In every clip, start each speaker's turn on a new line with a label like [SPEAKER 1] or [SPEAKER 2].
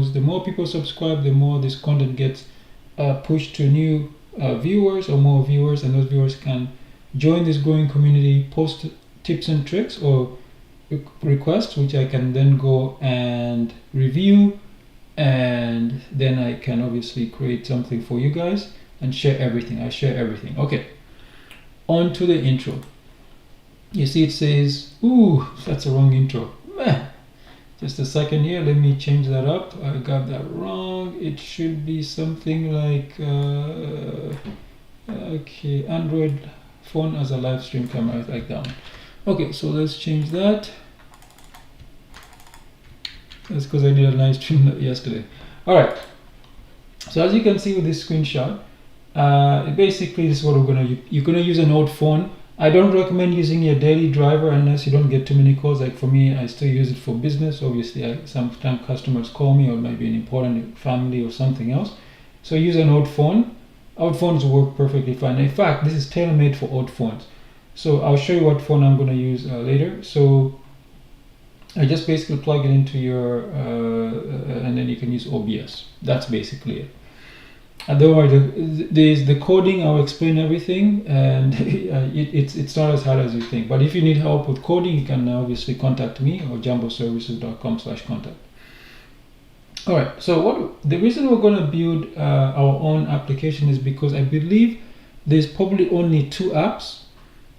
[SPEAKER 1] because the more people subscribe, the more this content gets pushed to new viewers or more viewers, and those viewers can join this growing community, post tips and tricks or requests, which I can then go and review, and then I can obviously create something for you guys and share everything. I share everything. Okay, on to the intro. You see it says, ooh, that's a wrong intro. Just a second here, let me change that up. I got that wrong. It should be something like okay, Android phone as a live stream camera, like that one. Okay, so let's change that. That's because I did a live stream yesterday. All right, so as you can see with this screenshot, basically this is what you're gonna use an old phone. I don't recommend using your daily driver unless you don't get too many calls. Like for me, I still use it for business. Obviously, sometimes customers call me, or maybe an important family or something else. So use an old phone. Old phones work perfectly fine. In fact, this is tailor-made for old phones. So I'll show you what phone I'm going to use later. So I just basically plug it into your, and then you can use OBS. That's basically it. Otherwise, there's the coding. I'll explain everything, and it's not as hard as you think. But if you need help with coding, you can obviously contact me or jamboservices.com/contact. All right. So the reason we're going to build our own application is because I believe there's probably only 2 apps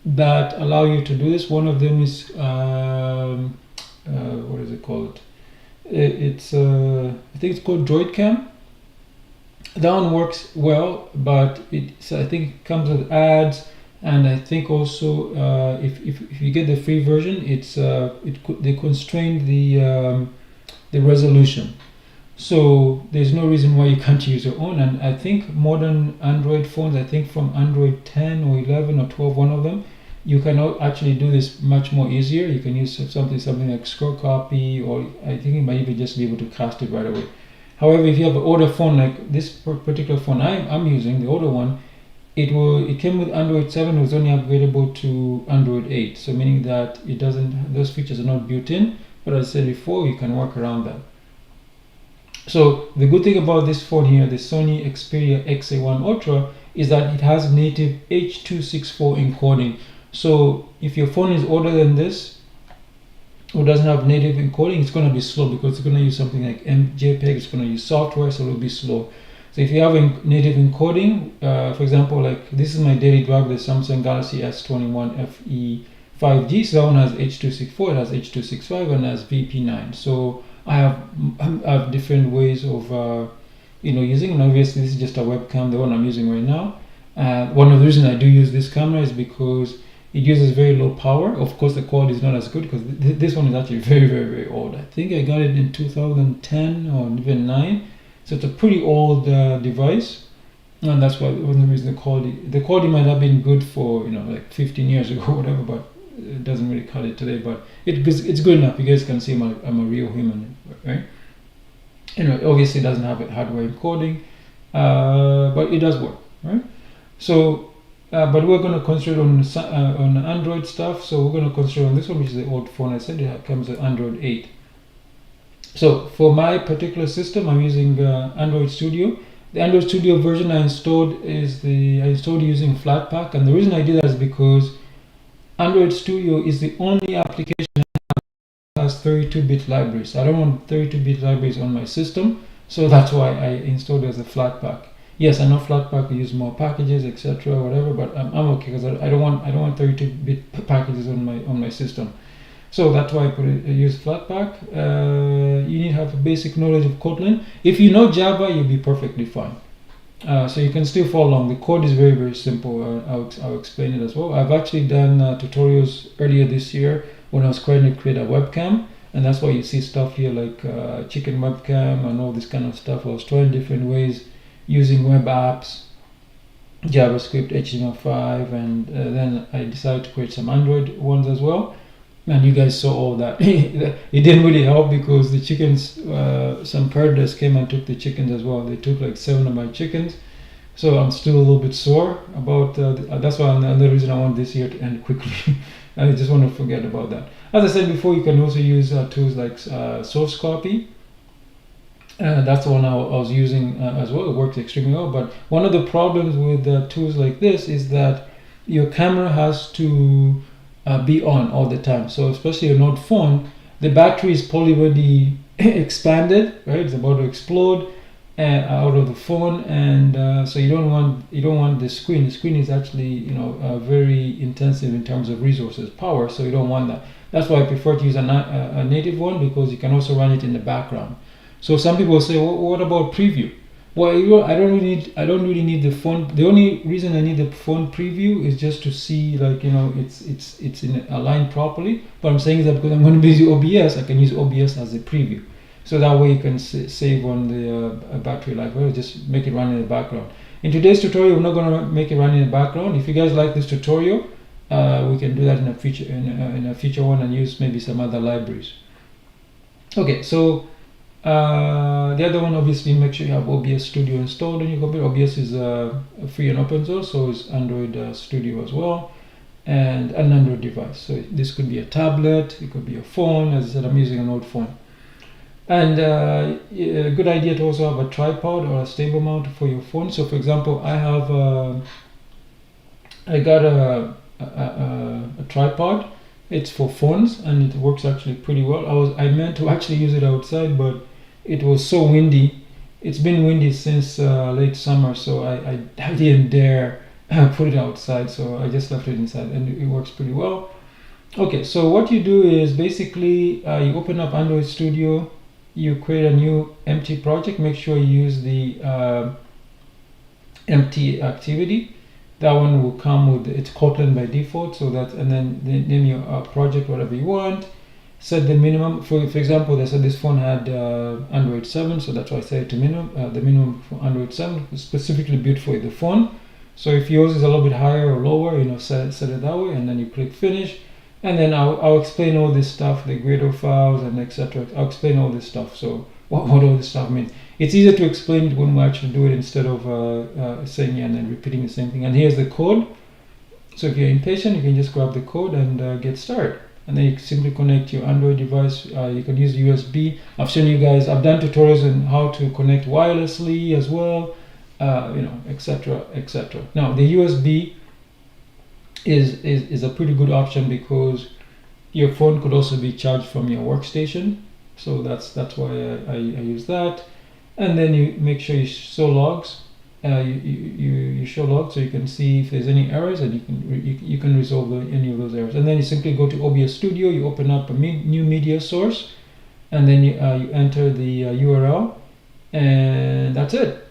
[SPEAKER 1] that allow you to do this. One of them is what is it called? It's I think it's called DroidCam. That one works well, but I think it comes with ads, and I think also if you get the free version, they constrain the resolution. So there's no reason why you can't use your own. And I think modern Android phones, I think from Android 10 or 11 or 12, one of them, you can actually do this much more easier. You can use something like scroll copy, or I think you might even just be able to cast it right away. However, if you have an older phone like this particular phone I'm using, the older one, it came with Android 7. It was only upgradable to Android 8. So meaning that those features are not built in. But as I said before, you can work around that. So the good thing about this phone here, the Sony Xperia XA1 Ultra, is that it has native H.264 encoding. So if your phone is older than this, or doesn't have native encoding, it's going to be slow because it's going to use something like JPEG. It's going to use software, so it'll be slow. So if you have native encoding, for example, like this is my daily driver, the Samsung Galaxy S21 FE 5G. So that one has H.264, it has H.265, and has VP9. So I have different ways of using, and obviously this is just a webcam, the one I'm using right now. One of the reasons I do use this camera is because it uses very low power. Of course, the quality is not as good because this one is actually very, very, very old. I think I got it in 2010 or even 9. So it's a pretty old device, and that's why it wasn't the reason the quality might have been good for like 15 years ago or whatever, but it doesn't really cut it today. But it's good enough. You guys can see I'm a real human, right? Obviously it doesn't have a hardware encoding, but it does work, right? So. But we're going to concentrate on Android stuff, so we're going to concentrate on this one, which is the old phone. I said it comes with Android 8. So for my particular system, I'm using Android Studio. The Android Studio version I installed using Flatpak, and the reason I did that is because Android Studio is the only application that has 32-bit libraries. I don't want 32-bit libraries on my system, so that's why I installed it as a Flatpak. Yes, I know Flatpak use more packages, etc., whatever, but I'm okay because I don't want 32-bit packages on my system. So that's why I use Flatpak. You need to have a basic knowledge of Kotlin. If you know Java, you'll be perfectly fine. So you can still follow along. The code is very, very simple. I'll explain it as well. I've actually done tutorials earlier this year when I was trying to create a webcam, and that's why you see stuff here like chicken webcam and all this kind of stuff. I was trying different ways using web apps, JavaScript, HTML5, and then I decided to create some Android ones as well. And you guys saw all that. It didn't really help because the chickens, some predators came and took the chickens as well. They took like 7 of my chickens. So I'm still a little bit sore about that's why another reason I want this year to end quickly. I just want to forget about that. As I said before, you can also use tools like source copy. That's the one I was using as well. It works extremely well. But one of the problems with tools like this is that your camera has to be on all the time. So especially a Note phone, the battery is probably already expanded, right? It's about to explode out of the phone, and so you don't want the screen. The screen is actually very intensive in terms of resources, power. So you don't want that. That's why I prefer to use a native one, because you can also run it in the background. So some people say, well, what about preview? Well, I don't really need the phone. The only reason I need the phone preview is just to see, like, it's aligned properly. But I'm saying that because I'm going to be using OBS, I can use OBS as a preview. So that way you can save on the battery life. Or just make it run in the background. In today's tutorial, we're not going to make it run in the background. If you guys like this tutorial, we can do that in a future one, and use maybe some other libraries. Okay, so the other one, obviously, make sure you have OBS Studio installed on your computer. OBS is free and open source, so is Android Studio as well, and an Android device. So this could be a tablet, it could be a phone. As I said, I'm using an old phone. And a good idea to also have a tripod or a stable mount for your phone. So for example, I got a tripod. It's for phones, and it works actually pretty well. I meant to actually use it outside, but it was so windy. It's been windy since late summer, so I didn't dare put it outside, so I just left it inside, and it works pretty well. Okay, so what you do is basically you open up Android Studio, you create a new empty project. Make sure you use the empty activity. That one will come with, it's Kotlin by default, so that, and then name your project whatever you want. Set the minimum. For example, they said this phone had Android 7, so that's why I set it to minimum. The minimum for Android 7 is specifically built for the phone. So if yours is a little bit higher or lower, set it that way, and then you click finish. And then I'll explain all this stuff, the Gradle files and etc. I'll explain all this stuff. So what all this stuff means. It's easier to explain it when we actually do it, instead of saying and then repeating the same thing. And here's the code. So if you're impatient, you can just grab the code and get started. And then you simply connect your Android device. You can use USB. I've shown you guys, I've done tutorials on how to connect wirelessly as well, etc., etc. Now the USB is a pretty good option, because your phone could also be charged from your workstation. So that's why I use that. And then you make sure you show logs. You show logs, so you can see if there's any errors, and you can resolve any of those errors. And then you simply go to OBS Studio, you open up a new media source, and then you enter the URL, and that's it.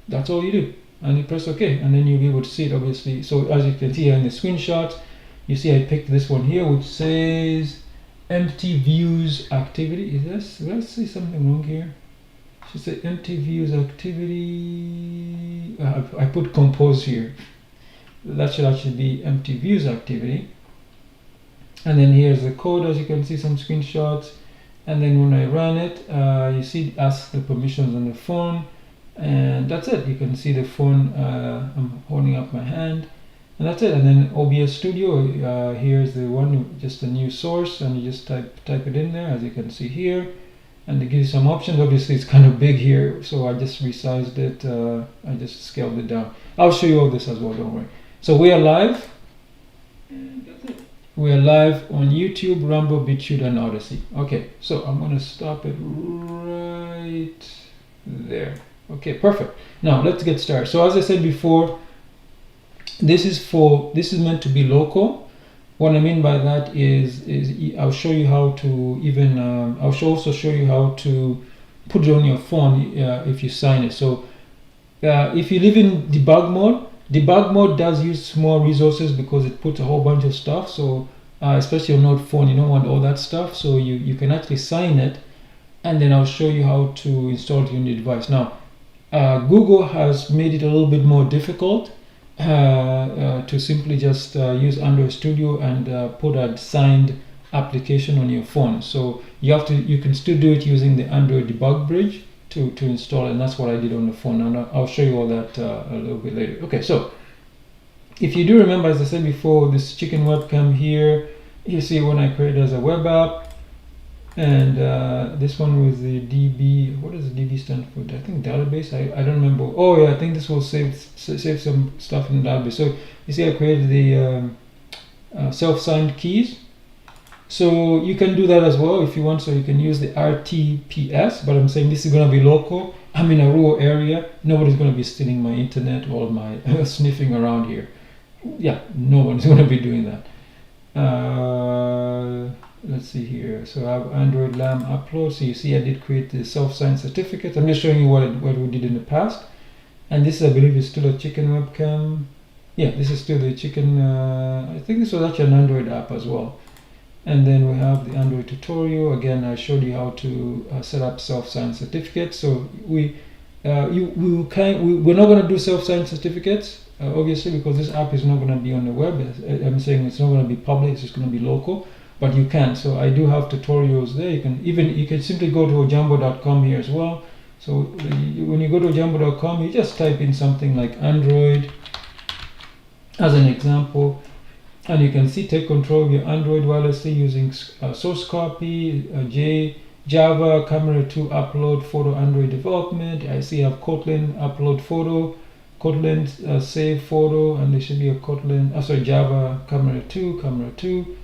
[SPEAKER 1] That's all you do. And you press OK, and then you'll be able to see it, obviously. So as you can see here in the screenshots, you see I picked this one here, which says empty views activity. Did I say something wrong here? It should say empty views activity. I put compose here. That should actually be empty views activity. And then here's the code, as you can see, some screenshots. And then when I run it, you see it asks the permissions on the phone. And that's it. You can see the phone. I'm holding up my hand, and that's it. And then OBS Studio, here's the one, just a new source, and you just type it in there, as you can see here, and it gives you some options. Obviously it's kind of big here, so I just resized it. I just scaled it down. I'll show you all this as well, don't worry. So we are live. We are live on YouTube, Rumble, BitChute, and Odyssey. Okay, so I'm going to stop it right there. Okay, perfect. Now let's get started. So as I said before, this is meant to be local. What I mean by that is I'll show you how to even I'll also show you how to put it on your phone if you sign it. So if you live in debug mode does use more resources, because it puts a whole bunch of stuff. So especially on Note phone, you don't want all that stuff. So you can actually sign it, and then I'll show you how to install it on your device. Now Google has made it a little bit more difficult to simply just use Android Studio and put a signed application on your phone. So you can still do it using the Android debug bridge to install it, and that's what I did on the phone, and I'll show you all that a little bit later. Okay, so if you do remember, as I said before, this chicken webcam here, you see when I created as a web app, And this one was the DB. What does the DB stand for? I think database. I don't remember. Oh yeah, I think this will save some stuff in the database. So you see, I created the self-signed keys. So you can do that as well if you want. So you can use the RTPS, but I'm saying this is going to be local. I'm in a rural area. Nobody's going to be stealing my internet or my sniffing around here. Yeah, no one's going to be doing that. Let's see here. So I have Android LAM upload. So you see I did create the self-signed certificate. I'm just showing you what we did in the past. And this, I believe, is still a chicken webcam. Yeah, this is still the chicken. I think this was actually an Android app as well. And then we have the Android tutorial. Again, I showed you how to set up self-signed certificates. So we're not going to do self-signed certificates, obviously, because this app is not going to be on the web. I'm saying it's not going to be public. It's just going to be local. But you can. So I do have tutorials there. You can simply go to ojambo.com here as well. So when you go to ojambo.com, you just type in something like Android as an example. And you can see take control of your Android wirelessly using source copy, Java, Camera 2 upload, photo Android development. I see I have Kotlin upload photo, Kotlin save photo, and there should be a Kotlin, Java Camera 2.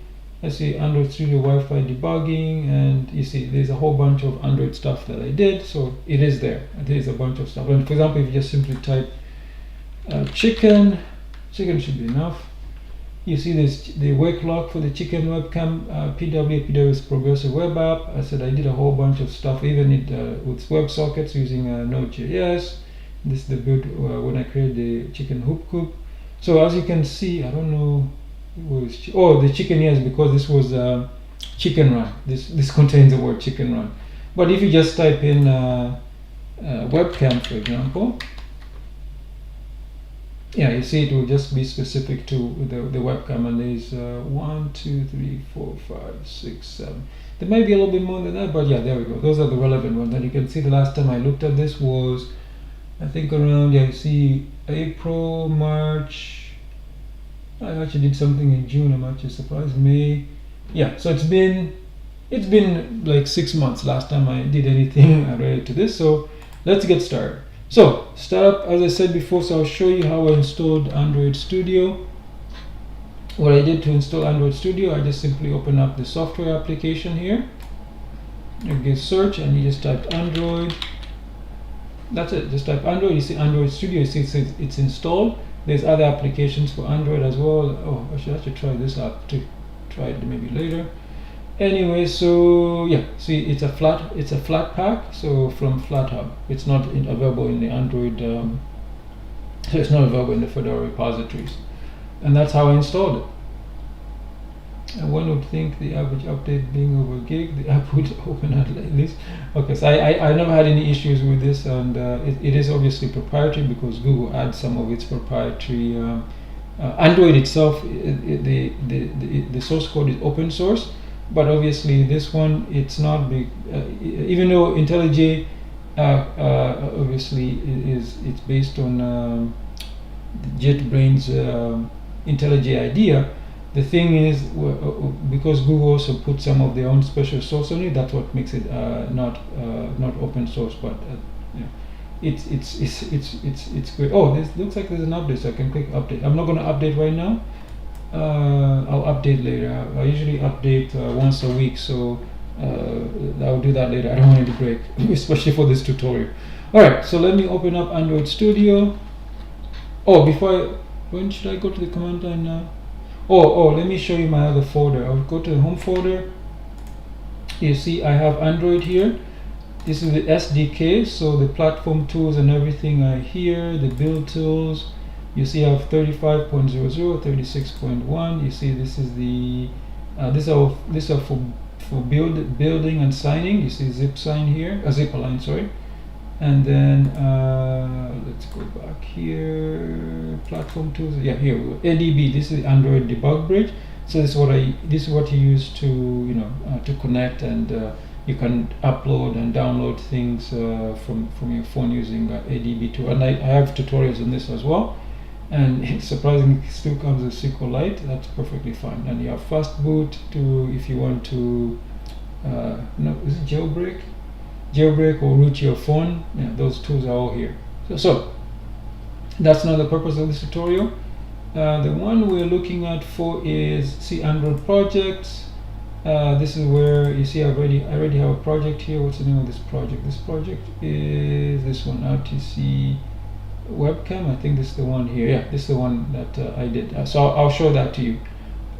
[SPEAKER 1] I see Android Studio Wi-Fi debugging, and you see there's a whole bunch of Android stuff that I did. So it is there. There's a bunch of stuff. And for example, if you just simply type chicken should be enough. You see this the wake lock for the chicken webcam PW is progressive web app. I said I did a whole bunch of stuff, even with WebSockets using Node.js. This is the build when I created the chicken hoop coop. So as you can see, I don't know the chicken, yes, because this was chicken run. This contains the word chicken run. But if you just type in webcam, for example, yeah, you see it will just be specific to the webcam, and there's 1, 2, 3, 4, 5, 6, 7. There might be a little bit more than that, but yeah, there we go. Those are the relevant ones. And you can see the last time I looked at this was, I think around, yeah, you see April, March. I actually did something in June. I'm actually surprised. May, yeah. So it's been like 6 months last time I did anything related to this. So let's get started. So start up, as I said before, so I'll show you how I installed Android Studio. What I did to install Android Studio, I just simply open up the software application here. You get search and you just type Android. That's it, just type Android. You see Android Studio, you see it's installed. There's other applications for Android as well. Oh, I should actually try this app to try it maybe later. Anyway, so yeah, see it's a flat pack, so from FlatHub. It's not available in the Android, so it's not available in the Fedora repositories. And that's how I installed it. And one would think the average update being over a gig, the app would open at least. Okay, so I never had any issues with this, and it is obviously proprietary because Google adds some of its proprietary. Android itself, the source code is open source. But obviously this one, it's not big, even though IntelliJ obviously it's based on JetBrains IntelliJ idea. The thing is, because Google also put some of their own special source on it, that's what makes it not open source. But it's great. Oh, this looks like there's an update, so I can click update. I'm not going to update right now. I'll update later. I usually update once a week, so I'll do that later. I don't want it to break, especially for this tutorial. Alright, so let me open up Android Studio. Oh, when should I go to the command line now? Oh, let me show you my other folder. I'll go to the home folder. You see I have Android here. This is the SDK, so the platform tools and everything are here, the build tools. You see I have 35.00, 36.1. You see this is the these are for building and signing. You see zip sign here, zip align, sorry. And then let's go back here. Platform tools. Yeah, here we go. ADB. This is Android debug bridge. So this is what you use to to connect, and you can upload and download things from your phone using ADB tool. And I have tutorials on this as well. And it surprisingly still comes with SQLite. That's perfectly fine. And you have fast boot if you want to no, is it jailbreak or root your phone. Yeah, those tools are all here. So that's not the purpose of this tutorial. The one we're looking at for is Android projects. This is where you see I already have a project here. What's the name of this project? This project is this one, RTC Webcam. I think this is the one here. Yeah, this is the one that I did. So I'll show that to you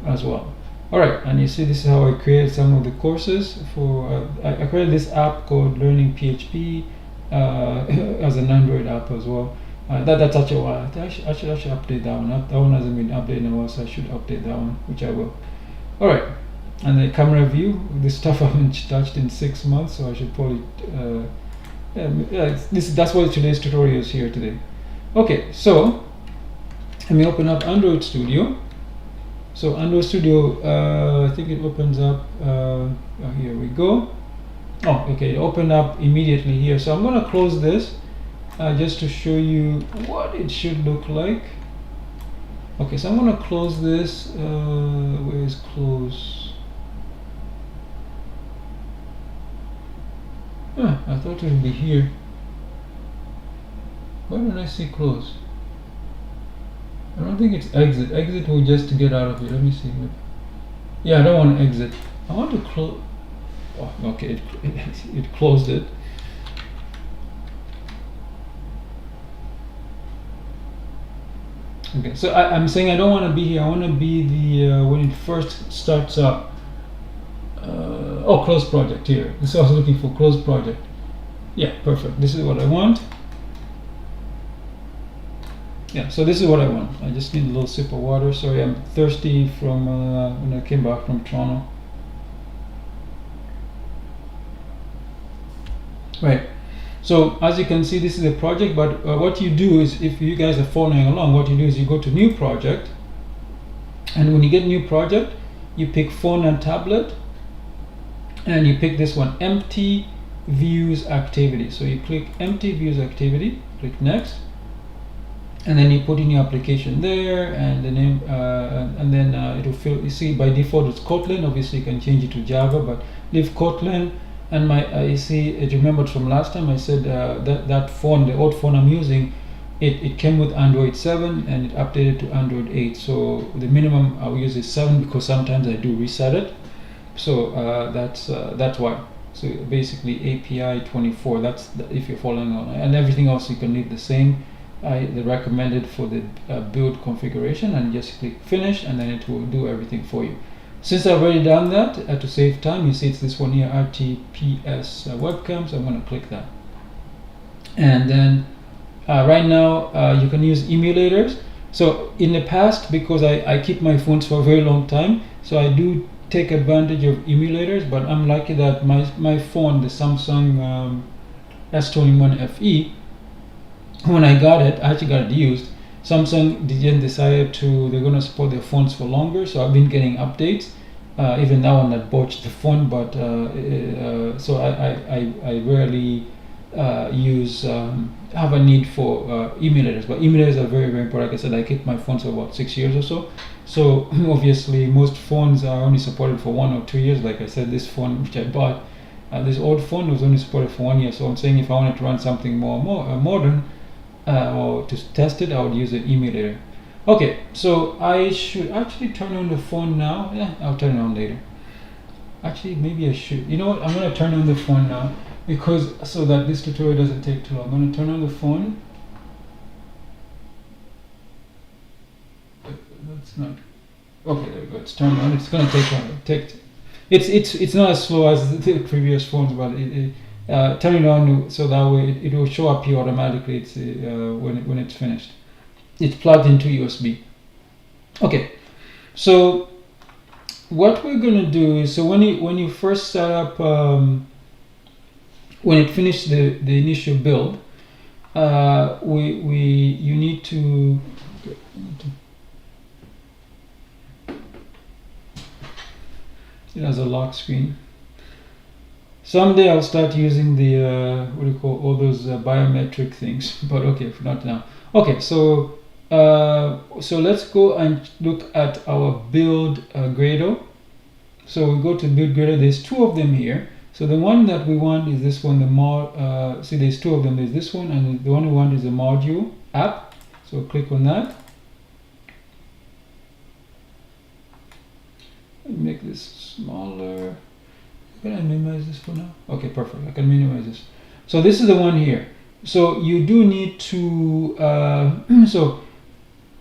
[SPEAKER 1] as well. All right, and you see this is how I created some of the courses for. I created this app called Learning PHP as an Android app as well. That's actually why I should update that one. That one hasn't been updated in a while, so I should update that one, which I will. All right, and the camera view. This stuff I haven't touched in 6 months, so I should probably. That's why today's tutorial is here today. Okay, so let me open up Android Studio. So Android Studio, I think it opens up. Here we go. Oh, okay, it opened up immediately here. So I'm going to close this just to show you what it should look like. Okay, so I'm going to close this. Where is close? I thought it would be here. Why don't I see close? I don't think it's exit. Exit will just to get out of it. Let me see. Yeah, I don't want to exit. I want to close. Oh, okay, it closed it. Okay, so I'm saying I don't want to be here. I want to be the when it first starts up. Close project here. So I was looking for close project. Yeah, perfect. This is what I want. Yeah, so this is what I want. I just need a little sip of water. Sorry, I'm thirsty from when I came back from Toronto. Right. So as you can see, this is a project, but what you do is, if you guys are following along, what you do is you go to new project, and when you get new project, you pick phone and tablet, and you pick this one, empty views activity. So you click empty views activity, click next, and then you put in your application there, and the name, and then it will fill. You see, by default it's Kotlin. Obviously you can change it to Java, but leave Kotlin. And you see, it remembered from last time I said that phone, the old phone I'm using, it came with Android 7 and it updated to Android 8. So the minimum I'll use is 7 because sometimes I do reset it. So that's why. So basically API 24. That's if you're following on, and everything else you can leave the same. The recommended for the build configuration, and just click finish, and then it will do everything for you. Since I've already done that, to save time, you see it's this one here, RTPS webcam, so I'm going to click that. And then right now you can use emulators. So in the past, because I keep my phones for a very long time, so I do take advantage of emulators, but I'm lucky that my phone, the Samsung S21 FE, when I got it, I actually got it used. Samsung didn't decide they're going to support their phones for longer, so I've been getting updates. Even that one that botched the phone, but so I rarely have a need for emulators, but emulators are very, very important. Like I said, I keep my phones for about 6 years or so. So obviously most phones are only supported for 1 or 2 years. Like I said, this phone which I bought, this old phone was only supported for 1 year. So I'm saying if I wanted to run something more modern, or to test it, I would use an emulator. Okay, so I should actually turn on the phone now. Yeah, I'll turn it on later. Actually, maybe I should. You know what? I'm going to turn on the phone now, because so that this tutorial doesn't take too long. I'm going to turn on the phone. That's not. Okay, there we go. It's turned on. It's going to take. It's not as slow as the previous phones, but turn it on so that way it will show up here automatically. It's when it's finished. It's plugged into USB. Okay, so what we're going to do is, so when you first set up, when it finished the initial build, you need to it has a lock screen. Someday I'll start using the what do you call all those biometric things, but okay, for not now. Okay, so let's go and look at our build Gradle. So we go to build greater. There's two of them here. So the one that we want is this one, the mod. See, there's two of them. There's this one, and the one we want is the module app. So click on that. Make this smaller. Can I minimize this for now? Okay, perfect. I can minimize this. So this is the one here. So you do need to. So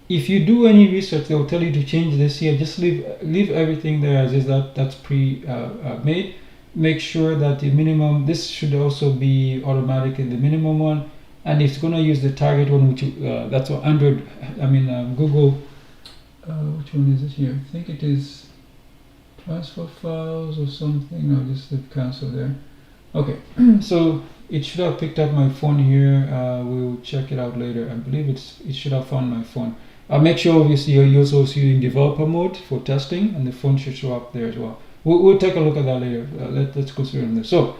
[SPEAKER 1] if you do any research, they will tell you to change this here. Just leave everything there as is. That's pre-made. Make sure that the minimum. This should also be automatically the minimum one, and it's gonna use the target one, which that's what Android. I mean Google. Which one is it here? I think it is transfer files or something. No, just the cancel there. Okay, so it should have picked up my phone here. We'll check it out later. I believe it should have found my phone. I'll make sure obviously you're also using developer mode for testing, and the phone should show up there as well. We'll take a look at that later. Let's consider this. So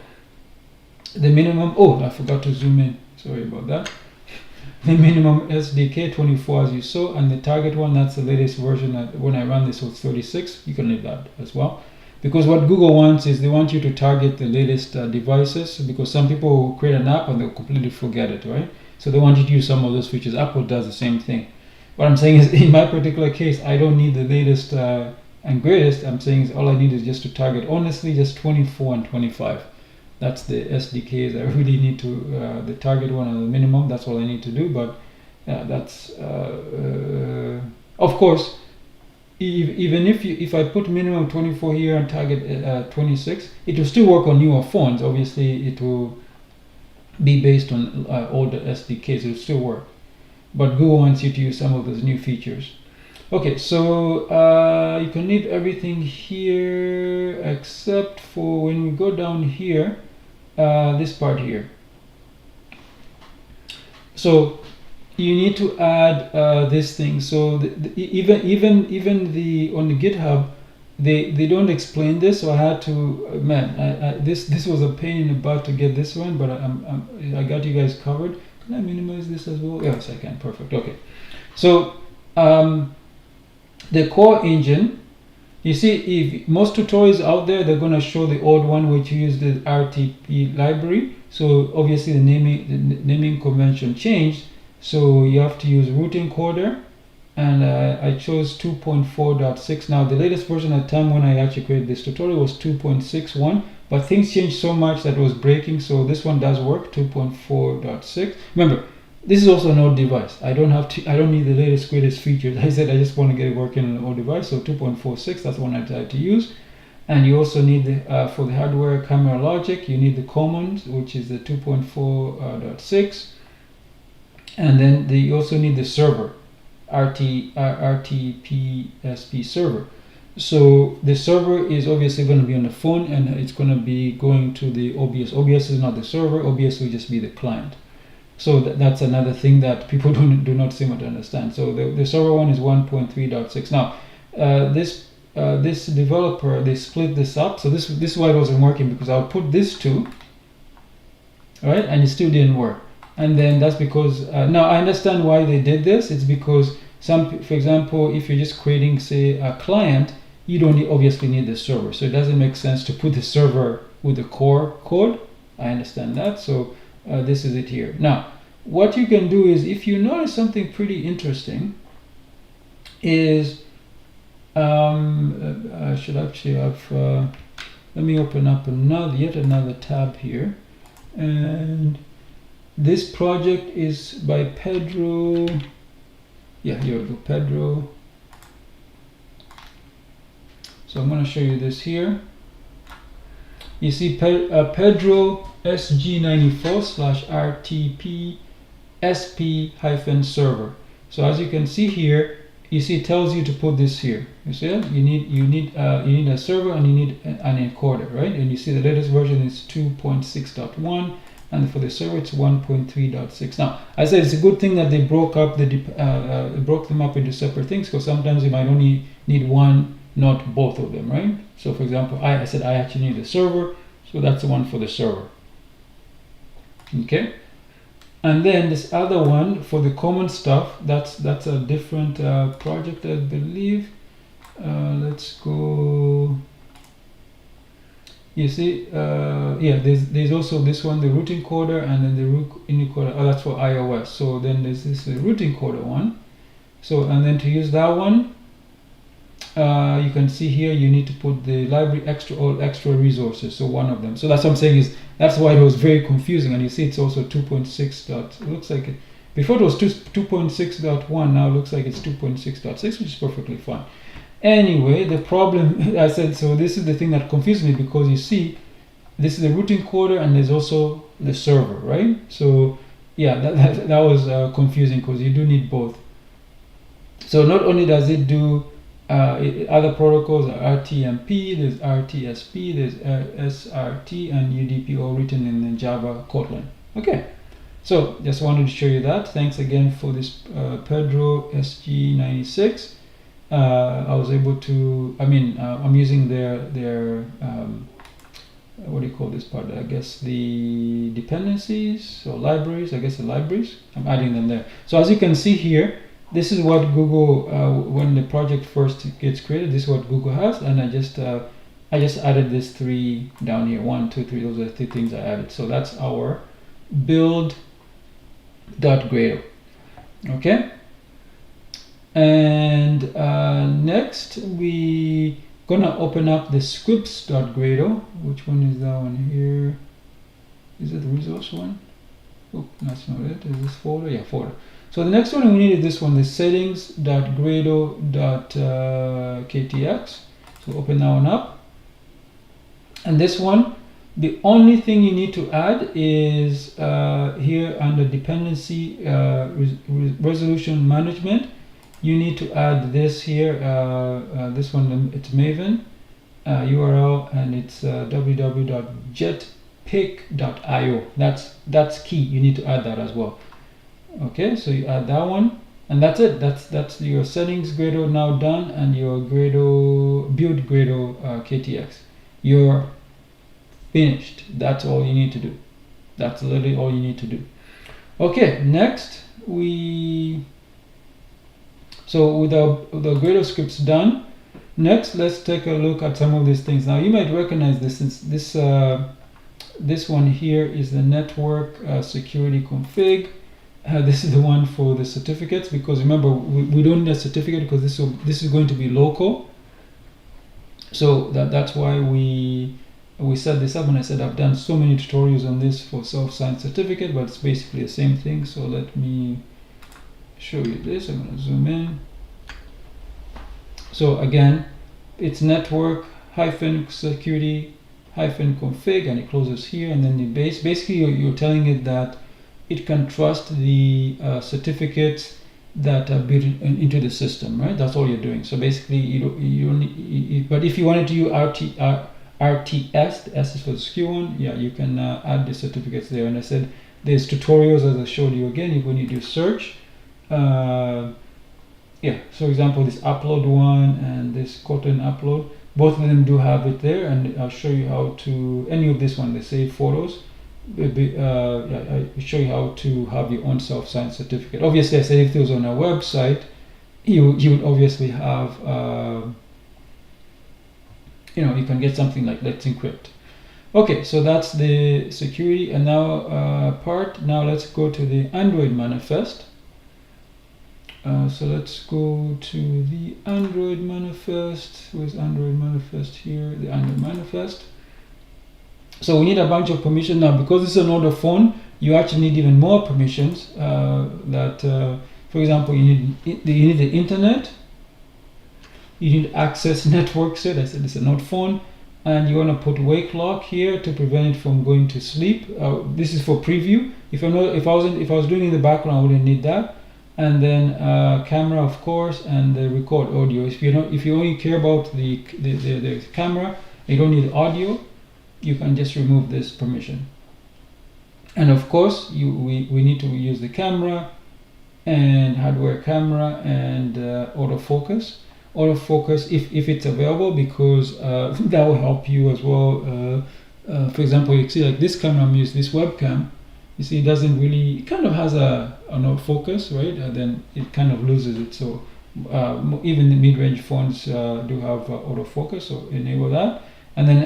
[SPEAKER 1] the minimum. Oh, I forgot to zoom in. Sorry about that. The minimum SDK 24 as you saw, and the target one, that's the latest version. When I run this was 36. You can leave that as well, because what Google wants is they want you to target the latest devices, because some people will create an app and they'll completely forget it, right? So they want you to use some of those features. Apple does the same thing. What I'm saying is, in my particular case, I don't need the latest and greatest. I'm saying is all I need is just to target, honestly, just 24 and 25. That's the SDKs I really need to, the target one and the minimum, that's all I need to do. But that's, of course, even if I put minimum 24 here and target 26, it will still work on newer phones. Obviously, it will be based on older SDKs, it will still work. But Google wants you to use some of those new features. Okay, so you can leave everything here except for when we go down here, this part here. So you need to add this thing. So even on the GitHub, they don't explain this. So I had to this was a pain in the butt to get this one, but I got you guys covered. Can I minimize this as well? Yes, I can. Perfect. Okay. So the core engine, you see, if most tutorials out there, they're going to show the old one, which used the RTP library. So obviously the naming convention changed. So you have to use root encoder, and I chose 2.4.6. Now the latest version at the time when I actually created this tutorial was 2.61. But things changed so much that it was breaking, so this one does work, 2.4.6. Remember, this is also an old device. I don't need the latest, greatest features. I said I just want to get it working on an old device, so 2.46, that's the one I decided to use. And you also need, for the hardware camera logic, you need the commons, which is the 2.4.6. And then you also need the server, RTPSP server. So the server is obviously going to be on the phone, and it's going to be going to the OBS. OBS is not the server. OBS will just be the client. So that's another thing that people do not seem to understand. So the server one is 1.3.6. Now this developer, they split this up. So this is why it wasn't working, because I would put this two, right, and it still didn't work. And then that's because now I understand why they did this. It's because for example, if you're just creating, say, a client, you don't obviously need the server. So it doesn't make sense to put the server with the core code. I understand that. So this is it here. Now, what you can do is, if you notice something pretty interesting, is I should actually have. Let me open up yet another tab here, and this project is by Pedro. Yeah, here we go, Pedro. So I'm going to show you this here. You see Pedro SG94/RTPSP-server. So as you can see here, you see it tells you to put this here. You see it? You need a server, and you need an encoder, right? And you see the latest version is 2.6.1. And for the server, it's 1.3.6. Now, I said it's a good thing that they broke them up into separate things, because sometimes you might only need one, not both of them, right? So, for example, I said I actually need a server, so that's the one for the server. Okay, and then this other one for the common stuff, that's a different project, I believe. Let's go. You see, yeah, there's also this one, the root encoder, and then the root encoder. Oh, that's for iOS. So then there's this root encoder one. So, and then to use that one, you can see here you need to put the library extra resources. So one of them. So that's what I'm saying is that's why it was very confusing. And you see it's also 2.6. It looks like it, before it was 2.6.1. Now it looks like it's 2.6.6, which is perfectly fine. Anyway, the problem, I said, so this is the thing that confused me, because you see, this is the root encoder and there's also the server, right? So yeah, that was confusing, because you do need both. So not only does it do other protocols, RTMP, there's RTSP, there's SRT, and UDP, all written in Java Kotlin. Okay, so just wanted to show you that. Thanks again for this Pedro SG96. I was able to, I'm using their what do you call this part? I guess the dependencies or libraries. I guess the libraries. I'm adding them there. So as you can see here, this is what Google, when the project first gets created, this is what Google has, and I just added this 3 down here. 1, 2, 3. Those are the 3 things I added. So that's our build.gradle. Okay. And next we gonna open up the scripts.gradle. Which one is that one here? Is it the resource one? Oh, that's not it. Is this folder? Yeah, folder. So the next one we need is this one, the settings.gradle.ktx. So open that one up. And this one, the only thing you need to add is here under dependency resolution management. You need to add this here, this one, it's Maven URL, and it's www.jetpick.io. That's key. You need to add that as well. Okay, so you add that one, and that's it. That's your settings Gradle now done, and your Gradle build Gradle KTX. You're finished. That's all you need to do. That's literally all you need to do. Okay, next so with the Gradle scripts done, next let's take a look at some of these things. Now you might recognize this, since this one here is the network security config. This is the one for the certificates, because remember we don't need a certificate because this is going to be local. So that's why we set this up, and I said I've done so many tutorials on this for self-signed certificate, but it's basically the same thing. So let me show you this. I'm going to zoom in. So again, it's network -security -config, and it closes here, and then the base. Basically, you're telling it that it can trust the certificates that are built into the system, right? That's all you're doing. So basically, you don't need, but if you wanted to use RTS, the S is for the secure one, yeah, you can add the certificates there. And I said there's tutorials, as I showed you again. When you do search, yeah, so example, this upload one and this Kotlin upload, both of them do have it there, and I'll show you how to, any of this one, they save photos, I'll show you how to have your own self-signed certificate. Obviously, I said if it was on a website, you would obviously have, you can get something like Let's Encrypt. Okay, so that's the security, and now now let's go to the Android manifest. So let's go to the Android manifest. Where's Android manifest here? The Android manifest. So we need a bunch of permissions now, because this is an older phone. You actually need even more permissions. For example, you need the internet. You need access network set. I said it's an old phone, and you want to put wake lock here to prevent it from going to sleep. This is for preview. If I was doing it in the background, I wouldn't need that. And then camera, of course, and the record audio. If you only care about the camera, you don't need audio, you can just remove this permission. And of course, we need to use the camera and hardware camera and autofocus. Autofocus if it's available, because that will help you as well. For example, you see like this camera I'm using, this webcam. You see, it doesn't really, it kind of has an autofocus, right? And then it kind of loses it. So even the mid-range phones do have autofocus, so enable that. And then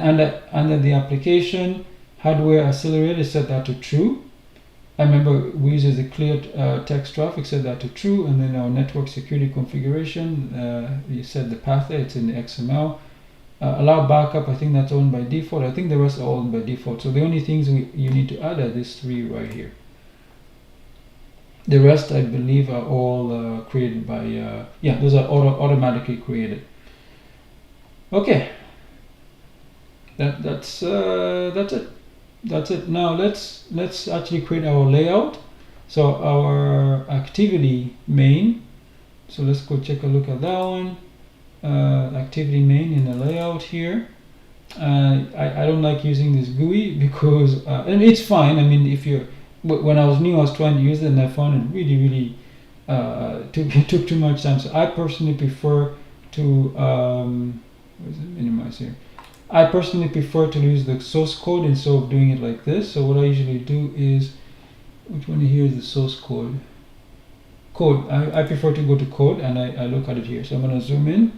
[SPEAKER 1] under the application, hardware accelerated, set that to true. I remember we use the clear text traffic, set that to true. And then our network security configuration, you set the path there, it's in the XML. Allow backup, I think that's on by default. I think the rest are all on by default. So the only things you need to add are these three right here. The rest, I believe, are all created by, yeah, those are automatically created. Okay, that's it. That's it. Now let's actually create our layout. So our activity main. So let's go take a look at that one. Activity main in the layout here. I don't like using this GUI because and it's fine. I mean, if you're when I was new, I was trying to use it and I found it really took too much time. So I personally prefer to where's it minimize here? I personally prefer to use the source code instead of doing it like this. So what I usually do is, which one here is the source code? Code. I prefer to go to code and I look at it here. So I'm going to zoom in.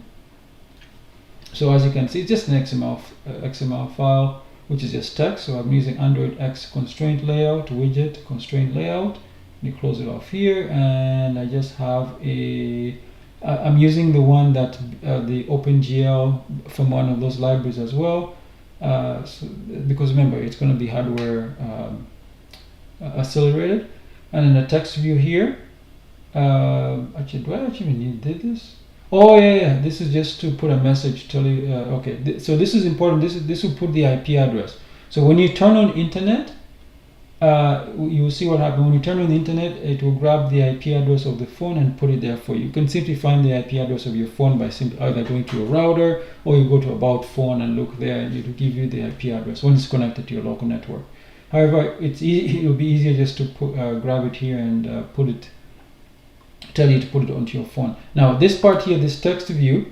[SPEAKER 1] So as you can see, it's just an XML file, which is just text. So I'm using Android X constraint layout, widget constraint layout. You close it off here, and I just have a I'm using the one that the OpenGL from one of those libraries as well, so, because remember it's going to be hardware accelerated. And in the text view here, actually, do I actually need this? Oh yeah, this is just to put a message. Tell you, okay. So this is important. This will put the IP address. So when you turn on internet, you will see what happens. When you turn on the internet, it will grab the IP address of the phone and put it there for you. You can simply find the IP address of your phone by simply either going to your router or you go to about phone and look there, and it will give you the IP address when it's connected to your local network. However, it will be easier just to grab it here and tell you to put it onto your phone. Now this part here, this text view,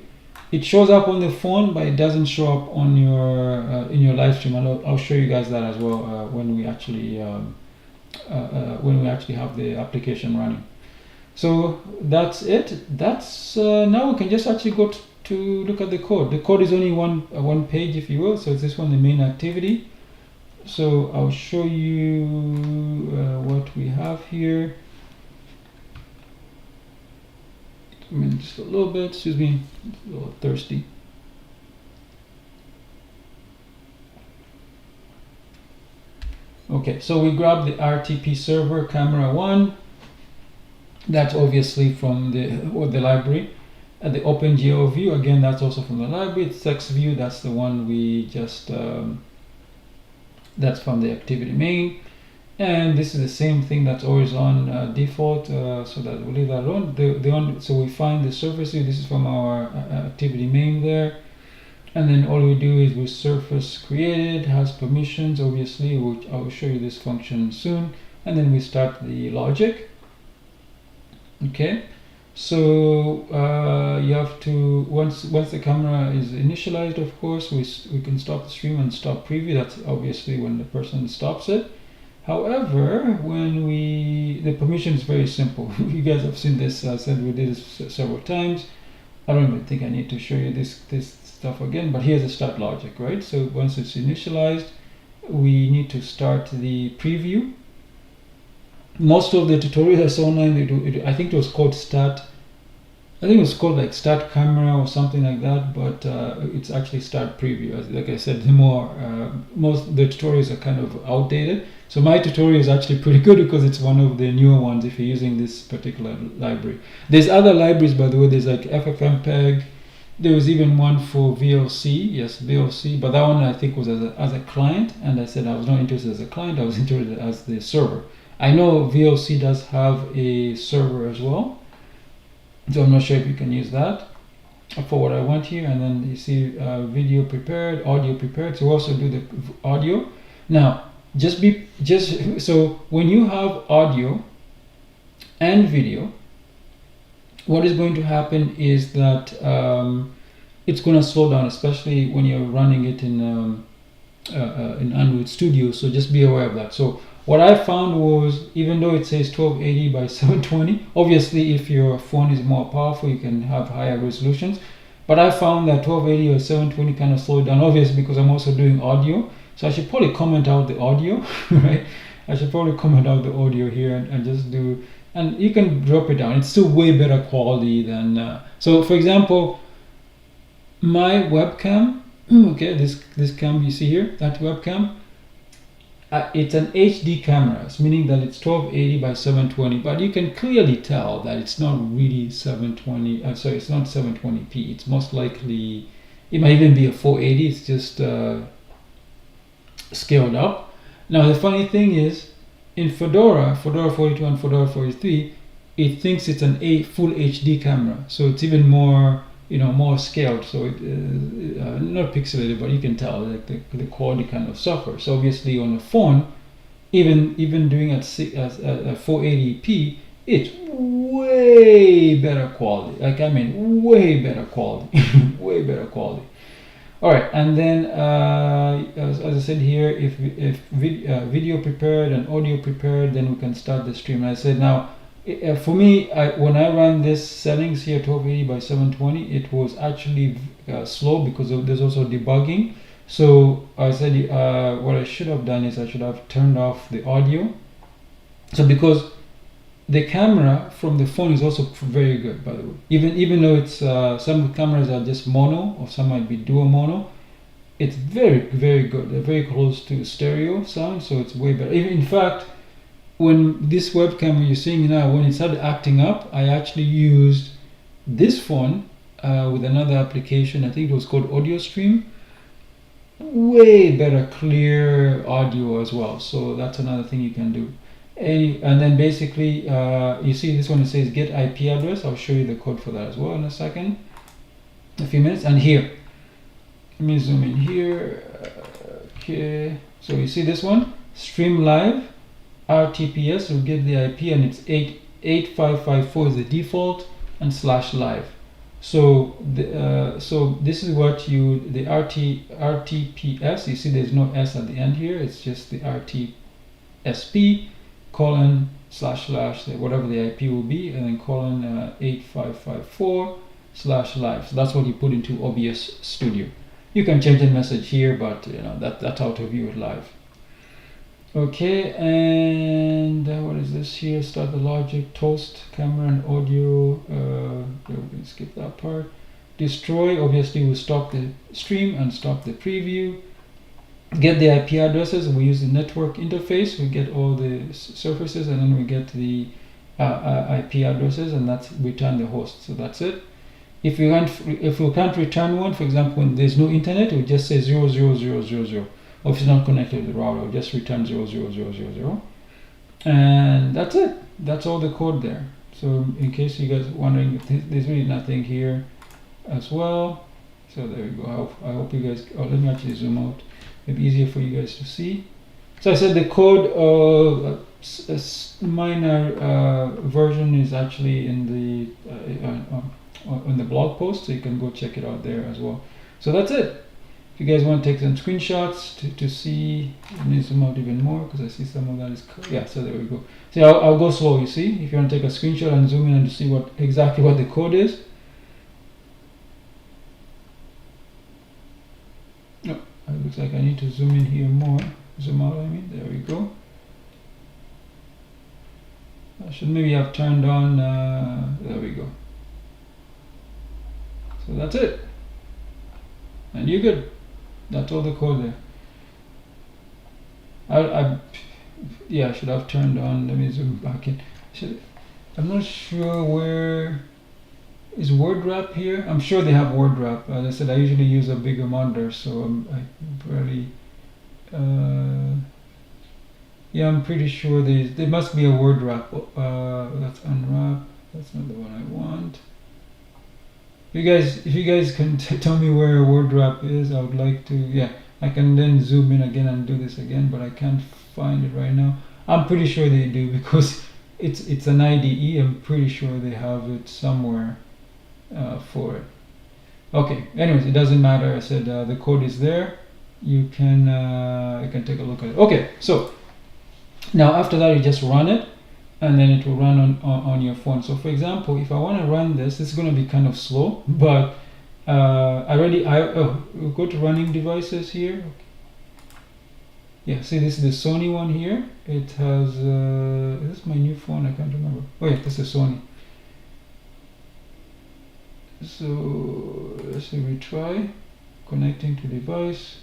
[SPEAKER 1] it shows up on the phone, but it doesn't show up on your in your live stream. I'll show you guys that as well when we actually have the application running. So that's it. That's now we can just actually go to look at the code. The code is only one page, if you will. So it's this one, the main activity. So I'll show you what we have here. I mean, just a little bit, excuse me, a little thirsty. Okay, so we grabbed the RTP server camera 1. That's obviously from the library. The OpenGL view, again, that's also from the library. The text view, that's the one we just, that's from the activity main. And this is the same thing that's always on default, so that we'll leave that alone. So we find the surface view. This is from our activity main there. And then all we do is with surface created, has permissions, obviously, which I will show you this function soon. And then we start the logic. Okay, so you have to, once the camera is initialized, of course, we can stop the stream and stop preview. That's obviously when the person stops it. However, when the permission is very simple. You guys have seen this. I said we did this several times. I don't even think I need to show you this stuff again, but here's the start logic, right? So once it's initialized, we need to start the preview. Most of the tutorials I saw online, I think it was called start. I think it was called like start camera or something like that, but it's actually start preview. Like I said, most of the tutorials are kind of outdated. So my tutorial is actually pretty good because it's one of the newer ones if you're using this particular library. There's other libraries, by the way. There's like FFmpeg. There was even one for VLC, yes, VLC, but that one I think was as a client, and I said I was not interested as a client, I was interested as the server. I know VLC does have a server as well, so I'm not sure if you can use that for what I want here. And then you see video prepared, audio prepared, so we also do the audio. Now, so when you have audio and video, what is going to happen is that it's going to slow down, especially when you're running it in Android Studio. So just be aware of that. So what I found was, even though it says 1280 by 720, obviously if your phone is more powerful, you can have higher resolutions. But I found that 1280 or 720 kind of slowed down, obviously because I'm also doing audio. So I should probably comment out the audio, right? I should probably comment out the audio here and just do, and you can drop it down. It's still way better quality than, so for example, my webcam, okay, this cam you see here, that webcam, it's an HD camera, meaning that it's 1280 by 720, but you can clearly tell that it's not really 720, sorry, it's not 720p. It's most likely, it might even be a 480, it's just scaled up. Now the funny thing is, in Fedora 42 and Fedora 43, it thinks it's a full HD camera, so it's even more, more scaled. So it, not pixelated, but you can tell like the quality kind of suffers. So obviously on the phone, even doing at 480p, it's way better quality. Like, I mean, way better quality, way better quality. All right, and then as I said here, if video prepared and audio prepared, then we can start the stream. And I said now, for me, when I ran this settings here, 1280 by 720, it was actually slow because there's also debugging. So I said what I should have done is I should have turned off the audio. So because the camera from the phone is also very good, by the way. Even though it's some cameras are just mono, or some might be dual mono, it's very, very good. They're very close to stereo sound, so it's way better. In fact, when this webcam you're seeing now, when it started acting up, I actually used this phone with another application. I think it was called Audio Stream. Way better, clear audio as well. So that's another thing you can do. And then basically, you see this one, it says get IP address. I'll show you the code for that as well in a second, a few minutes. And here, let me zoom in here. Okay, so you see this one, stream live RTPS will get the IP, and it's 8554 is the default, and /live. So so this is what the RTPS, you see there's no S at the end here, it's just the RTSP colon / whatever the IP will be, and then colon 8554 /live. So that's what you put into OBS Studio. You can change the message here, but that's how to view it live. Okay, and what is this here? Start the logic, toast camera and audio. We can skip that part. Destroy, obviously we'll stop the stream and stop the preview. Get the IP addresses. We use the network interface. We get all the surfaces, and then we get the IP addresses, and that's return the host. So that's it. If we can't return one, for example, when there's no internet, we just say 00000. Or if it's not connected to the router, we'll just return 00000. And that's it. That's all the code there. So in case you guys are wondering, there's really nothing here as well. So there we go. I hope you guys, let me actually zoom out. Maybe easier for you guys to see. So I said the code, a minor version is actually in the on the blog post, so you can go check it out there as well. So that's it. If you guys want to take some screenshots to see, let me zoom out even more because I see some of that is, yeah, so there we go. See, I'll go slow, you see, if you want to take a screenshot and zoom in and to see exactly what the code is. Oh, it looks like I need to zoom in here more, zoom out, I mean, there we go. I should maybe have turned on, there we go. So that's it. And you're good. That's all the code there. Yeah, I should have turned on. Let me zoom back in. I'm not sure where is word wrap here. I'm sure they have word wrap. As I said, I usually use a bigger monitor, so I barely. Yeah, I'm pretty sure there must be a word wrap. That's unwrap. That's not the one I want. If you guys can tell me where a word wrap is, I would like to. Yeah, I can then zoom in again and do this again, but I can't find it right now. I'm pretty sure they do because it's an IDE. I'm pretty sure they have it somewhere for it. Okay. Anyways, it doesn't matter. I said the code is there. You can take a look at it. Okay. So now after that, you just run it. And then it will run on your phone. So for example, if I want to run this, it's going to be kind of slow, but we'll go to running devices here. Yeah, see, this is the Sony one here. It has, is this my new phone? I can't remember. Oh yeah, this is Sony. So let's say we try connecting to device.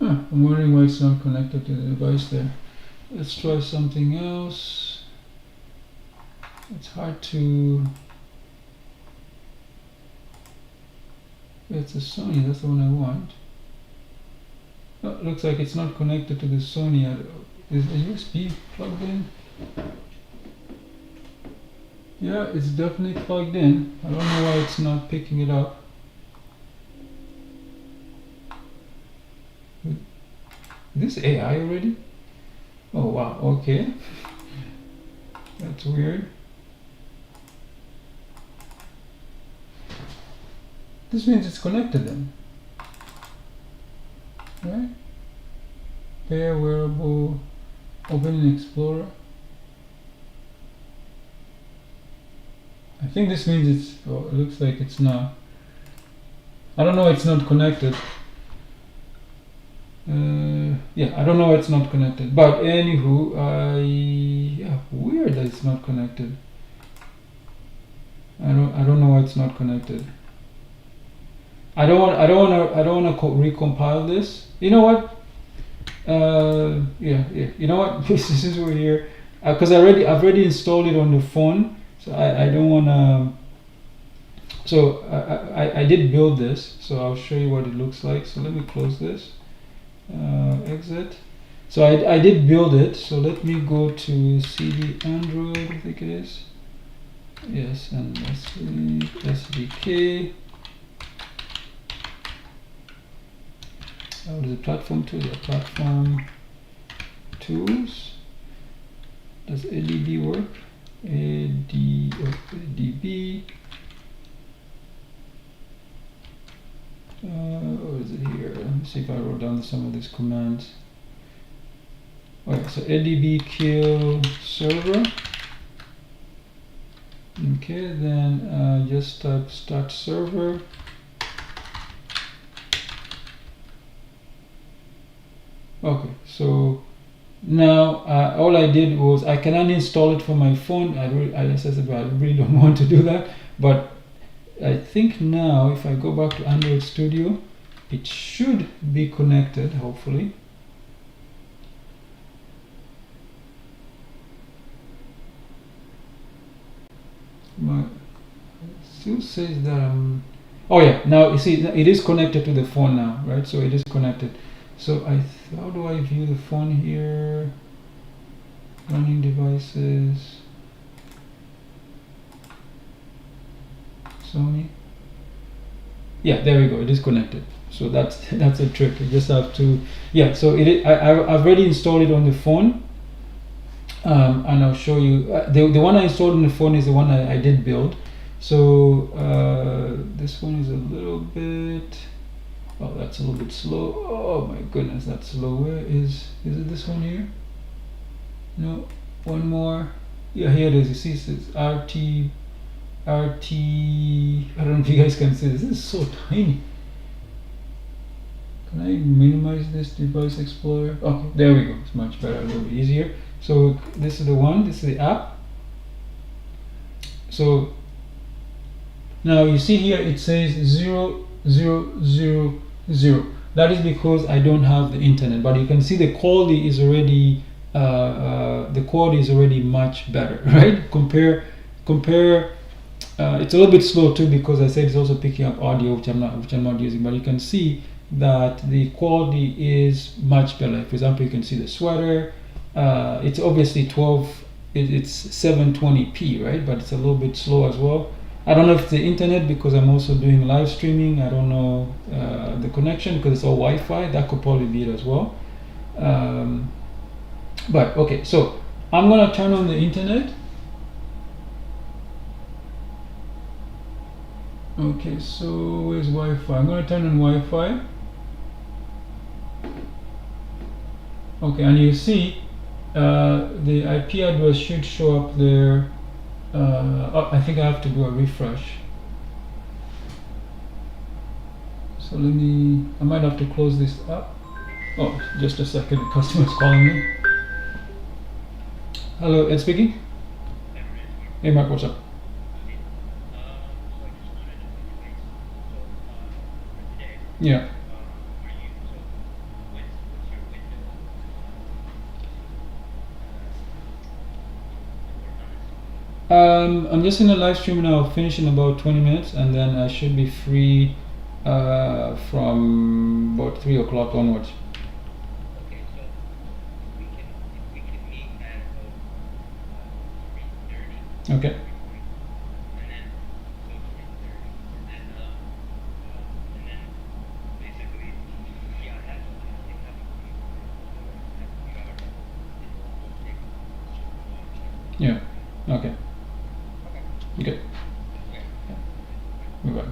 [SPEAKER 1] I'm wondering why it's not connected to the device there. Let's try something else. It's hard to... It's a Sony, that's the one I want. Oh, looks like it's not connected to the Sony. Is the USB plugged in? Yeah, it's definitely plugged in. I don't know why it's not picking it up. Is this AI already? Oh wow, okay. That's weird. This means it's connected then. Right? Pair, wearable, open in Explorer. I think this means it's, oh, it looks like it's not. I don't know, it's not connected. Yeah, I don't know why it's not connected. But anywho, yeah, weird that it's not connected. I don't know why it's not connected. I don't want to recompile this. You know what? Yeah. You know what? Since we're here, because I've already installed it on the phone, so I don't want to. So I did build this, so I'll show you what it looks like. So let me close this. Exit. So I did build it. So let me go to CD Android. I think it is. Yes, and SDK. What is it? Platform tools. Yeah, platform tools. Does ADB work? ADB. What is it here? Let me see if I wrote down some of these commands. Okay, so ADB kill server. Okay, then just type start server. Okay, so now all I did was I can uninstall it from my phone. I really don't want to do that, but I think now if I go back to Android Studio, it should be connected, hopefully. It still says that oh yeah, now you see it is connected to the phone now, right? So it is connected. So how do I view the phone here? Running devices. Sony. Yeah, there we go. It is connected. So that's a trick. You just have to, yeah. So I've already installed it on the phone, and I'll show you. The one I installed on the phone is the one I did build. So this one is a little bit. Oh, that's a little bit slow. Oh my goodness, that's slow. Where is it? This one here? No, one more. Yeah, here it is. You see, it says RT. I don't know if you guys can see this. This is so tiny. Can I minimize this device explorer? Okay, there we go. It's much better, a little bit easier. So this is the one. This is the app. So now you see here it says 0000. That is because I don't have the internet. But you can see the quality is already much better, right? Compare. It's a little bit slow too because I said it's also picking up audio, which I'm not using. But you can see that the quality is much better. For example, you can see the sweater. It's obviously 12. It's 720p, right? But it's a little bit slow as well. I don't know if it's the internet because I'm also doing live streaming. I don't know the connection because it's all Wi-Fi. That could probably be it as well. But okay, so I'm gonna turn on the internet. Okay, so where's Wi-Fi? I'm gonna turn on Wi-Fi. Okay, and you see the IP address should show up there. Oh, I think I have to do a refresh. So let me, I might have to close this up. Oh, just a second, the customer's calling me. Hello, Ed speaking? Hey Mark, what's up? Yeah. I'm just in a live stream now, finish in about 20 minutes, and then I should be free from about 3 o'clock onwards.
[SPEAKER 2] Okay, so we can meet at 3:30.
[SPEAKER 1] Okay.
[SPEAKER 2] And then so 3:30, and then basically, yeah, I have to you have a
[SPEAKER 1] Yeah. Okay. Okay. Bye.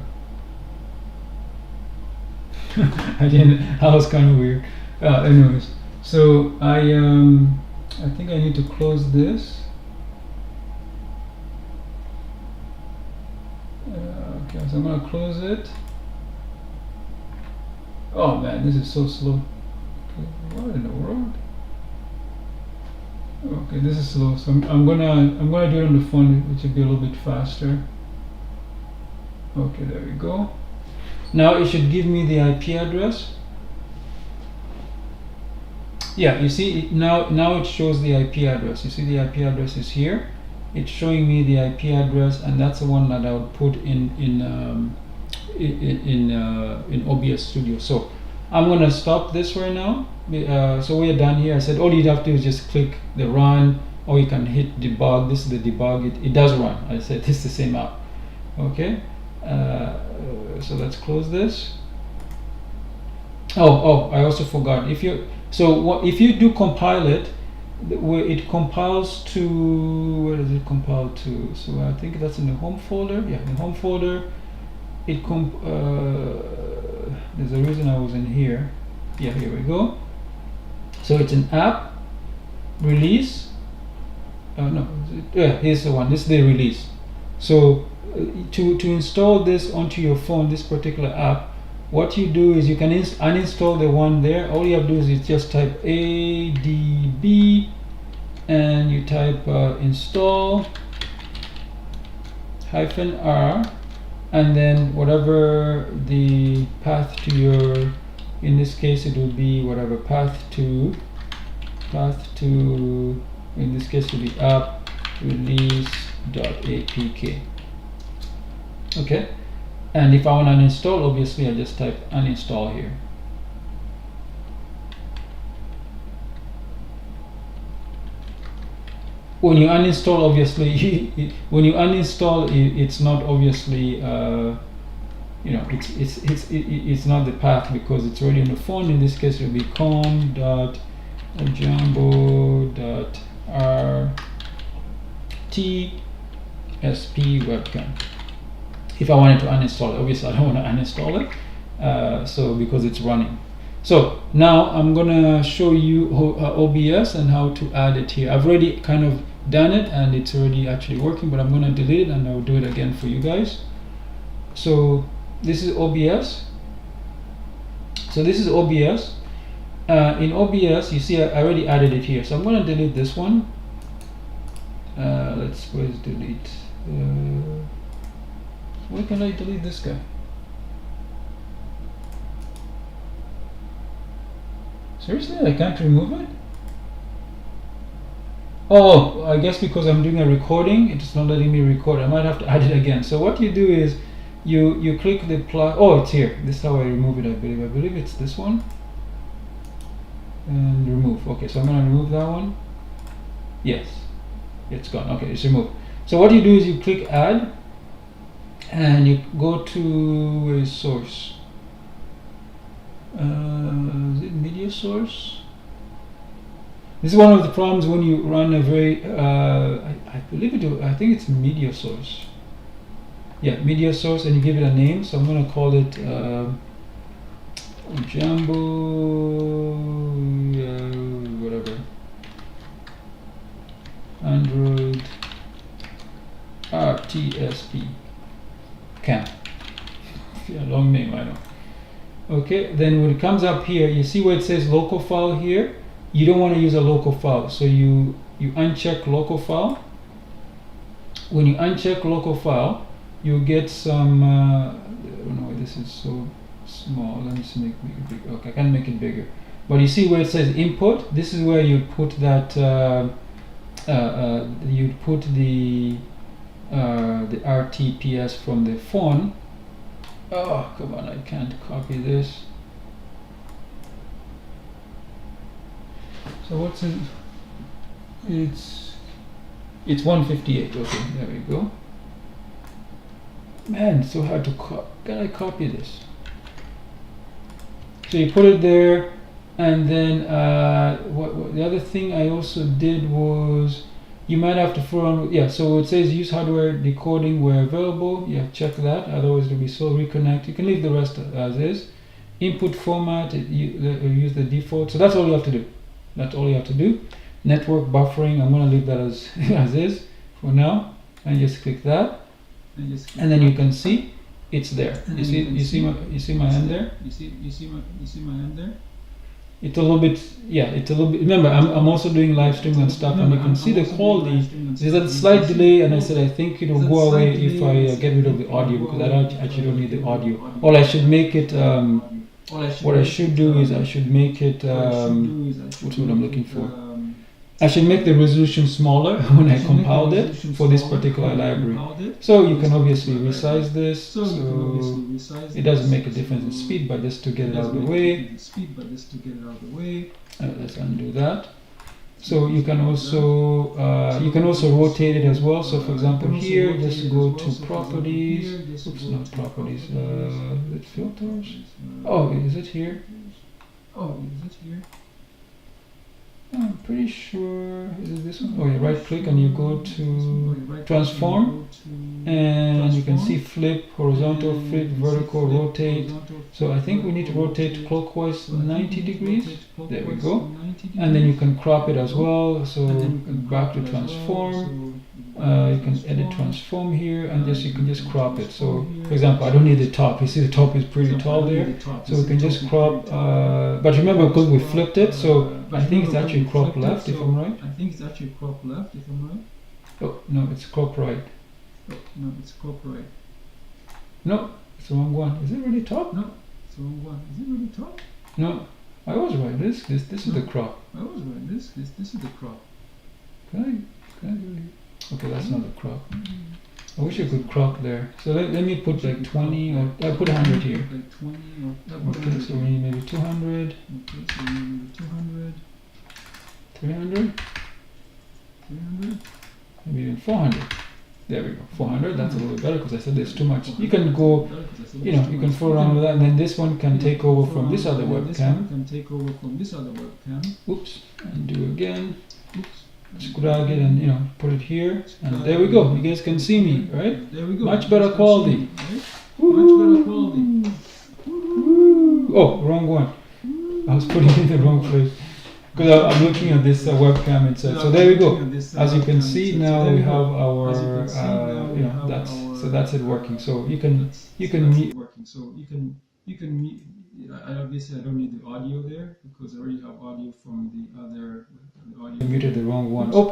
[SPEAKER 1] I didn't. That was kind of weird. Anyways, so I think I need to close this. Okay, so I'm gonna close it. Oh man, this is so slow. What in the world? Okay, this is slow. So I'm gonna do it on the phone, which will be a little bit faster. Okay, there we go. Now it should give me the IP address. Yeah, you see now it shows the IP address. You see the IP address is here. It's showing me the IP address, and that's the one that I would put in OBS Studio. So I'm gonna stop this right now. So we're done here. I said all you have to do is just click the run, or you can hit debug. This is the debug. It does run. I said this is the same app. Okay. So let's close this. Oh, I also forgot. If you do compile it, where it compiles to, where does it compile to? So I think that's in the home folder. Yeah, the home folder. There's a reason I was in here. Yeah, here we go. So it's an app release. No, yeah, here's the one. This is the release. So to install this onto your phone, this particular app, what you do is you can uninstall the one there. All you have to do is just type adb and you type install -r, and then whatever the path to your, in this case it will be whatever path to, in this case it will be app release.apk. Okay, and if I want to uninstall, obviously I just type uninstall here. When you uninstall, obviously when you uninstall, it's not obviously you know, it's not the path because it's already on the phone. In this case it will be com.jambo.rtsp webcam. If I wanted to uninstall it, obviously I don't want to uninstall it, so because it's running. So now I'm gonna show you OBS and how to add it here. I've already kind of done it and it's already actually working, but I'm gonna delete it and I'll do it again for you guys. So this is OBS. So this is OBS. In OBS, you see I already added it here. So I'm gonna delete this one. Where's delete? Where can I delete this guy? Seriously, I can't remove it? Oh, I guess because I'm doing a recording, it's not letting me record. I might have to add it again. So what you do is you click the plus. Oh, it's here. This is how I remove it, I believe. I believe it's this one. And remove. Okay, so I'm going to remove that one. Yes, it's gone. Okay, it's removed. So what you do is you click add and you go to a source. Is it media source? This is one of the problems when you run a very I believe it. I think it's media source. yeah, media source, and you give it a name. So I'm going to call it Jambo, whatever, Android RTSP cam. Yeah, long name, I know. Okay, then when it comes up here, you see where it says local file here. You don't want to use a local file, so you uncheck local file. When you uncheck local file, you get some. I don't know why this is so small. Let me just make it big. Okay, I can make it bigger. But you see where it says input. This is where you put that. You put the RTPS from the phone. Oh, come on! I can't copy this. So what's in? It's 158. Okay, there we go. Man, it's so hard to can I copy this? So you put it there, and then what the other thing I also did was you might have to throw on, yeah, so it says use hardware decoding where available. Yeah, check that, otherwise it'll be slow. Reconnect. You can leave the rest as is. Input format, use the default. So that's all you have to do. That's all you have to do. Network buffering, I'm going to leave that as as is for now, and just click that, and then you can see it's there. You see my hand there. You see my hand there. It's a little bit, yeah, it's a little bit. Remember, I'm also doing live streaming and stuff, and you can see the quality. There's a slight delay, and I said I think it will go away if I get rid of the audio, because I actually don't need the audio. Or I should make it. What I should do is I should make it. What's what I'm looking for? I should make the resolution smaller when I compiled it for this particular library. So you can obviously resize this, so it doesn't make a difference in speed, but just to get it out of the way. Let's undo that. So you can also rotate it as well. So for example here, just go to properties. Oops, not properties. Is it filters? Oh, is it here? I'm pretty sure, is it this one? Oh, you right click and you go to transform, and you can see flip, horizontal, flip, vertical, rotate. So I think we need to rotate clockwise 90 degrees. There we go. And then you can crop it as well. So back to transform. You can edit transform here, and you can just crop it. So for example, I don't need the top. You see the top is pretty tall there, so we can just crop. But remember, because we flipped it, so I think it's actually crop left, if I'm right. Oh no, it's crop right. No, it's the wrong one. Is it really top? No, I was right. This is the crop. Can I really? Okay, that's not the crop. I wish I could crop there. So let me put like 20, or I'll put 100 here. Okay, so we need maybe 200. 300. Maybe even 400. There we go, 400. That's a little bit better, because I said there's too much. You can go, you can fool around with that, and then this one can take over from this other webcam. Oops, and do again. Just drag it and put it here, and there we go. You guys can see me, right? Much better quality. Oh, wrong one. I was putting it in the wrong place, because I'm looking at this webcam inside. So there we go. As you can see now, we have our that's it working. So you can obviously I don't need the audio there, because I already have audio from the other audio. I muted the wrong one. Oh,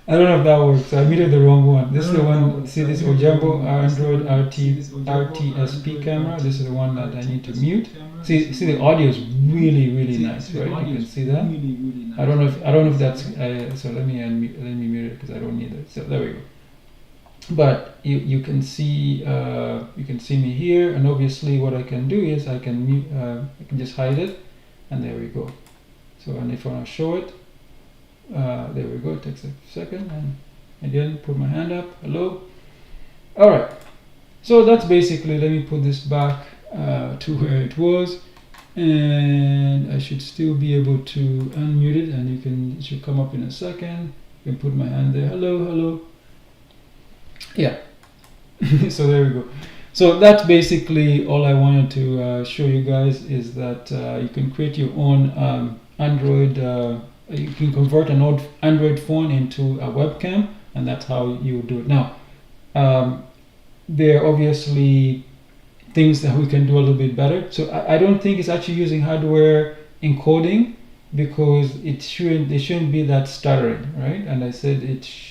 [SPEAKER 1] I don't know if that works. I muted the wrong one. This is the one. See this Ojambo Android RTSP camera. This is the one that I need to mute. See the audio is really nice, right? You can see that. I don't know if that's. So let me mute it, because I don't need it. So there we go. But you can see me here, and obviously what I can do is I can mute, I can just hide it, and there we go. So, and if I want to show it, there we go. It takes a second, and again put my hand up. Hello. All right. So that's basically. Let me put this back to where it was, and I should still be able to unmute it, and it should come up in a second. You can put my hand there. Hello. Yeah. So there we go. So that's basically all I wanted to show you guys, is that you can create your own Android, you can convert an old Android phone into a webcam, and that's how you do it. Now, there are obviously things that we can do a little bit better. So I don't think it's actually using hardware encoding, because it shouldn't be that stuttering, right? And I said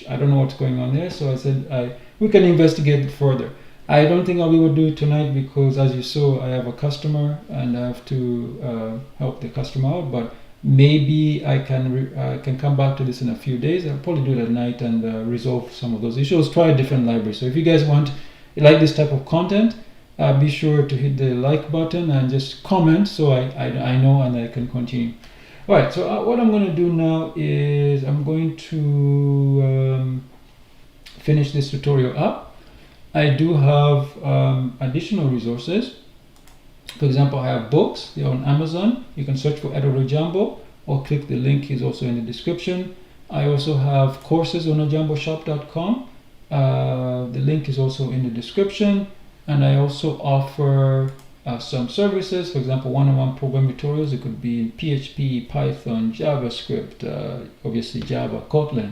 [SPEAKER 1] I don't know what's going on there, so I said we can investigate it further. I don't think I'll be able to do it tonight, because as you saw, I have a customer and I have to help the customer out. But maybe I can come back to this in a few days. I'll probably do it at night and resolve some of those issues. Try a different library. So if you guys like this type of content, be sure to hit the like button and just comment, so I know and I can continue. All right, so what I'm going to do now is I'm going to finish this tutorial up. I do have additional resources. For example, I have books. They're on Amazon. You can search for Edward Ojambo, or click the link is also in the description. I also have courses on ojamboshop.com. The link is also in the description. And I also offer some services. For example, one-on-one program tutorials. It could be in PHP, Python, JavaScript, obviously Java, Kotlin.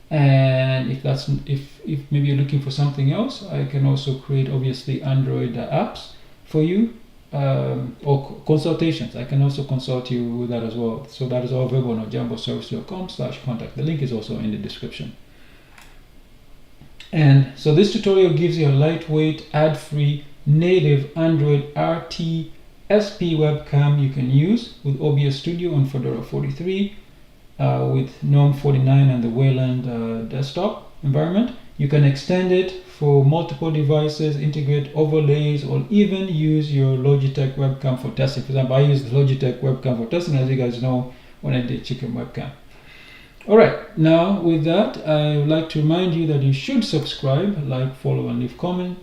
[SPEAKER 1] And if maybe you're looking for something else, I can also create obviously Android apps for you, or consultations. I can also consult you with that as well. So that is all available on ojamboservice.com/contact. The link is also in the description. And so this tutorial gives you a lightweight, ad-free, native Android RTSP webcam you can use with OBS Studio on Fedora 43, with GNOME 49 and the Wayland desktop environment. You can extend it for multiple devices, integrate overlays, or even use your Logitech webcam for testing. For example, I use the Logitech webcam for testing, as you guys know, when I did chicken webcam. All right, now with that, I would like to remind you that you should subscribe, like, follow, and leave comments,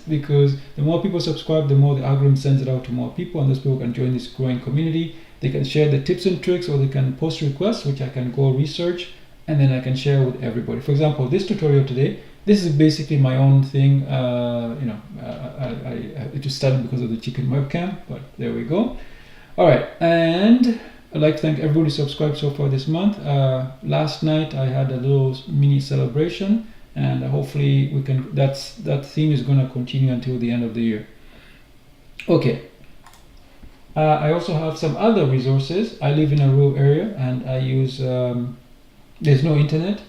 [SPEAKER 1] because the more people subscribe, the more the algorithm sends it out to more people, and those people can join this growing community. They can share the tips and tricks, or they can post requests, which I can go research, and then I can share with everybody. For example, this tutorial today, this is basically my own thing. It just started because of the chicken webcam, but there we go. All right, and I'd like to thank everybody who subscribed so far this month. Last night I had a little mini celebration, and hopefully we can. That theme is going to continue until the end of the year. Okay. I also have some other resources. I live in a rural area, and I use. There's no internet.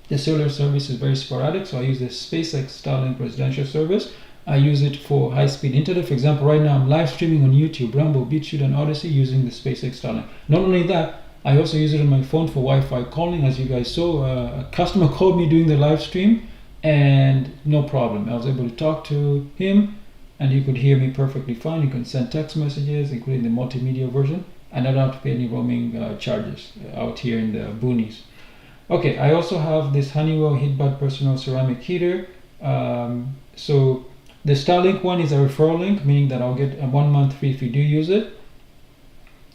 [SPEAKER 1] The cellular service is very sporadic, so I use the SpaceX Starlink residential service. I use it for high-speed internet. For example, right now I'm live streaming on YouTube, Rumble, BitChute, and Odyssey using the SpaceX Starlink. Not only that, I also use it on my phone for Wi-Fi calling. As you guys saw, a customer called me during the live stream, and no problem. I was able to talk to him, and he could hear me perfectly fine. You can send text messages, including the multimedia version, and I don't have to pay any roaming charges out here in the boonies. Okay, I also have this Honeywell HeatBud Personal Ceramic Heater. So the Starlink one is a referral link, meaning that I'll get 1 month free if you do use it,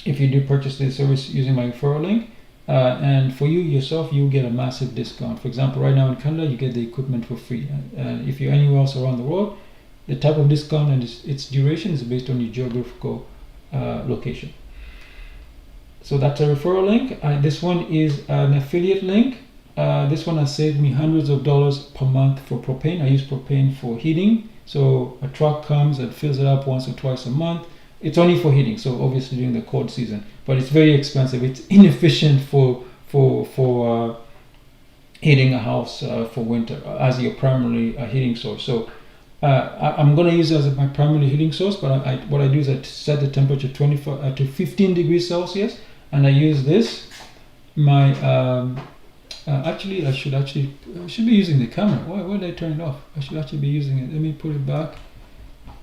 [SPEAKER 1] if you do purchase the service using my referral link. And for you yourself, you get a massive discount. For example, right now in Canada, you get the equipment for free. And if you're anywhere else around the world, the type of discount and its duration is based on your geographical location. So that's a referral link. This one is an affiliate link. This one has saved me hundreds of dollars per month for propane. I use propane for heating. So a truck comes and fills it up once or twice a month. It's only for heating, so obviously during the cold season. But it's very expensive. It's inefficient for heating a house for winter as your primary heating source. So I'm going to use it as my primary heating source. But what I do is I set the temperature to 15 degrees Celsius, and I use this. Actually, I should be using the camera. Why did I turn it off? I should actually be using it. Let me put it back.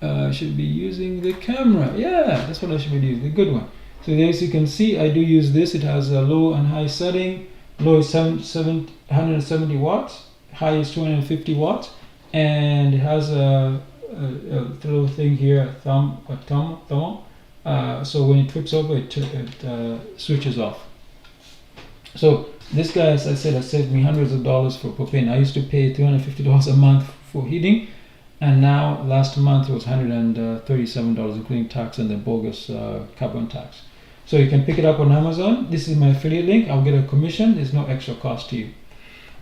[SPEAKER 1] I should be using the camera. Yeah, that's what I should be using. The good one. So as you can see, I do use this. It has a low and high setting. Low is 170 watts. High is 250 watts. And it has a little thing here, a thumb. So when it trips over, it switches off. So This guy, as I said, has saved me hundreds of dollars for propane. I used to pay $350 a month for heating, and now last month it was $137, including tax and the bogus carbon tax. So you can pick it up on Amazon. This is my affiliate link. I'll get a commission. There's no extra cost to you.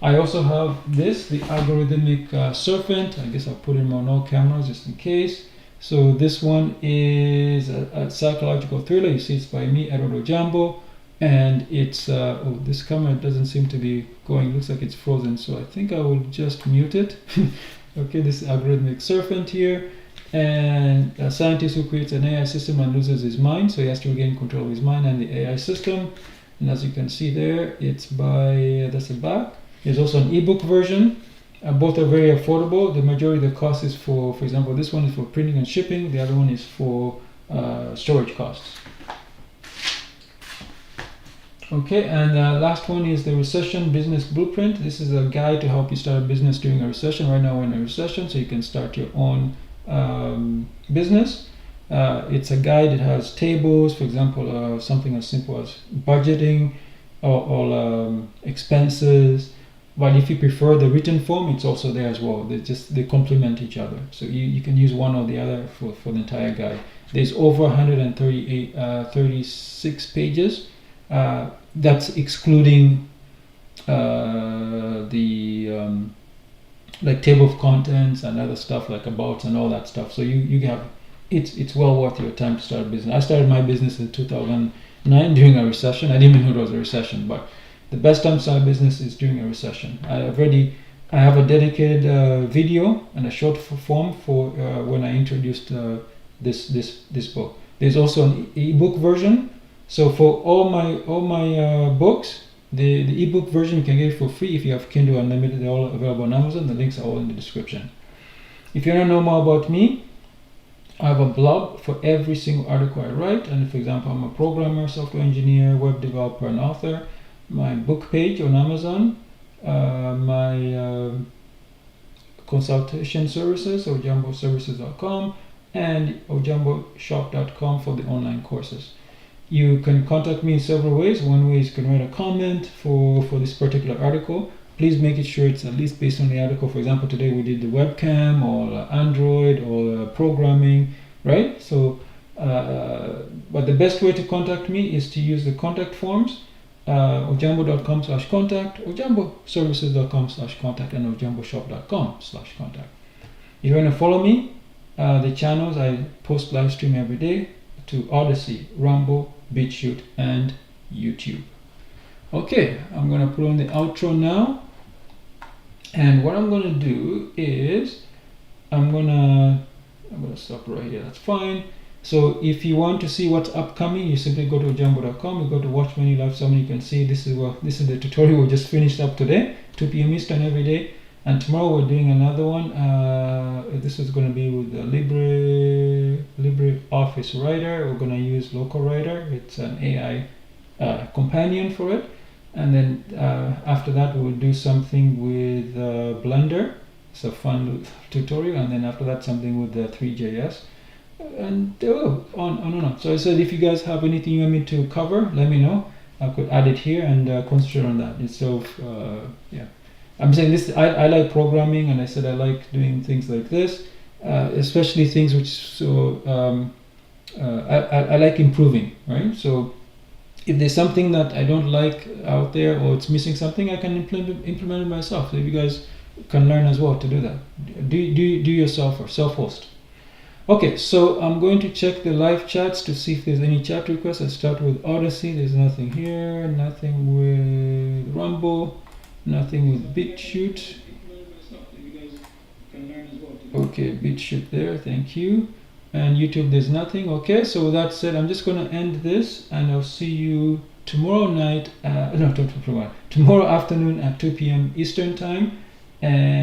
[SPEAKER 1] I also have this, the algorithmic serpent. I guess I'll put it on all cameras just in case. So this one is a psychological thriller. You see, it's by me, Edward Ojambo, and it's oh, this camera doesn't seem to be going. Looks like it's frozen, so I think I will just mute it. Okay, this algorithmic serpent here, and a scientist who creates an AI system and loses his mind, so he has to regain control of his mind and the AI system. And as you can see there, it's by that's the back. There's also an ebook version. Both are very affordable. The majority of the cost is for example, this one is for printing and shipping. The other one is for storage costs. Okay, and last one is the Recession Business Blueprint. This is a guide to help you start a business during a recession. Right now we're in a recession, so you can start your own business. It's a guide. It has tables, for example, something as simple as budgeting or expenses. But if you prefer the written form, it's also there as well. They complement each other. So you can use one or the other for the entire guide. There's over 36 pages. That's excluding the like table of contents and other stuff like about and all that stuff. So you have it's well worth your time to start a business. I started my business in 2009 during a recession. I didn't even know it was a recession, but the best time to start a business is during a recession. I have a dedicated video and a short form for when I introduced this book. There's also an ebook version. So for all my books, the ebook version you can get for free if you have Kindle Unlimited. They're all available on Amazon. The links are all in the description. If you want to know more about me, I have a blog for every single article I write. And for example, I'm a programmer, software engineer, web developer, and author. My book page on Amazon, my consultation services, ojamboservices.com, and ojamboshop.com for the online courses. You can contact me in several ways. One way is you can write a comment for this particular article. Please make it sure it's at least based on the article. For example, today we did the webcam or Android or programming, right? So, but the best way to contact me is to use the contact forms. ojambo.com/contact, ojamboservices.com/contact, and ojamboshop.com/contact. If you want to follow me, the channels I post live stream every day to Odyssey, Rumble, BitChute, and YouTube. Okay, I'm going to put on the outro now, and what I'm going to do is I'm going to stop right here. That's fine. So if you want to see what's upcoming, you simply go to ojambo.com. You go to watch menu live summary. You can see this is the tutorial we just finished up today, 2 p.m. Eastern every day. And tomorrow we're doing another one. This is going to be with the LibreOffice Writer. We're going to use Local Writer. It's an AI companion for it. And then after that we'll do something with Blender. It's a fun tutorial. And then after that something with 3JS. And on. So I said, if you guys have anything you want me to cover, let me know. I could add it here and concentrate on that. So yeah, I'm saying this. I like programming, and I said I like doing things like this, especially things which I like improving, right? So if there's something that I don't like out there or it's missing something, I can implement it myself. So if you guys can learn as well to do that, do yourself or self-host. Okay, so I'm going to check the live chats to see if there's any chat requests. I start with Odyssey. There's nothing here. Nothing with Rumble. Nothing with BitChute. Okay, BitChute there. Thank you. And YouTube, there's nothing. Okay, so with that said, I'm just going to end this, and I'll see you tomorrow night. Tomorrow afternoon at 2 p.m. Eastern time. And